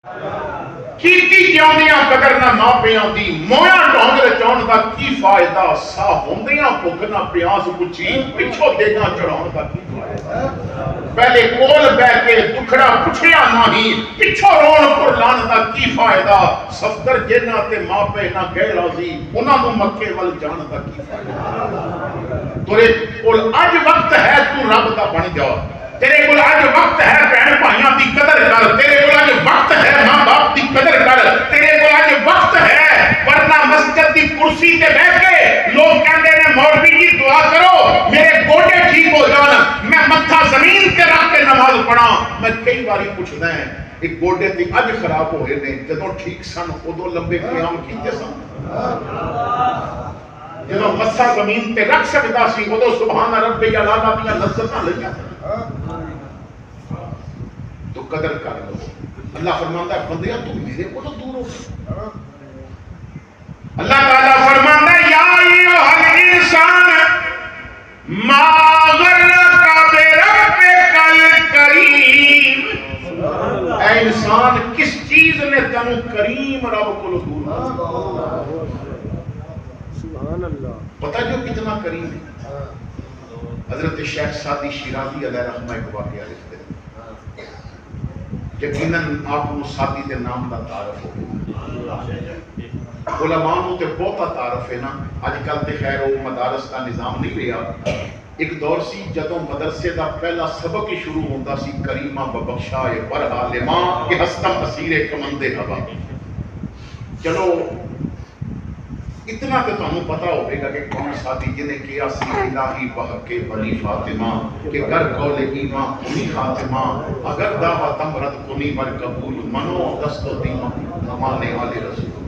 کیتی جاندیاں قدر نہ ماپیاں دی مویا ڈھونگ رچاؤن دا کی فائدہ سا ہوندیاں بھوک نہ پیاس پچھی پچھو دیگاں چڑھاؤن دا کی فائدہ پہلے کول بہ کے دکھڑا پچھیا نہ ہی پچھو رون پر لان دا کی فائدہ صفدر جنہ تے ماپے نہ گئے راضی انہاں نو مکے ول جان دا کی فائدہ تورے کول اج وقت ہے تو رب دا بن جا تیرے کول اج وقت ہے بہن بھائیاں دی قدر کر تیرے کول اج وقت ہے ماں باپ دی قدر کر تیرے کول اج وقت ہے ورنہ مسجد دی کرسی تے بیٹھ کے لوگ کہندے نے مولوی جی دعا کرو میرے گوڈے ٹھیک ہو جان میں متھا زمین تے رکھ کے نماز پڑھاں میں کئی باری پوچھدا ہے ایک گوڈے تے اج خراب ہوئے نے جدوں ٹھیک سن اودوں لمبے قیام کیتے سن جدوں متھا زمین تے رکھ سکدا سی اودوں سبحان ربی الاعلی دیاں لذتاں لئیاں تو قدر کر لو اللہ فرماندا ہے بندیا تو میرے کو تو دور ہو اللہ تعالیٰ فرماندا ہے یا ایھا الانسان ما غرک بربک الکریم اے انسان کس چیز نے تینوں کریم رب کو دور سبحان اللہ پتہ جو کتنا کریم ہے حضرت شیخ سعدی شیرازی علیہ رحمہ ایک واقعہ لکھتے ہیں یقیناً آپ کو سعدی کے نام کا تعارف ہو علماء نو تے بہتا تعارف ہے نا اج کل تے خیر وہ مدارس کا نظام نہیں رہا ایک دور سی جدوں مدرسے دا پہلا سبق ہی شروع ہوندا سی کریمہ ببخشائے برہا لما کہ ہستم اسیر کمندے ہوا چلو اتنا تو تمہیں پتا ہوئے گا کہ کون ساتھی جنہیں کیا سی الہی بحق بنی فاطمہ کہ گر قول ایمان کنی خاتمہ اگر دعوت امرد کنی مر قبول منو دست و دیمہ نمانے والے رسول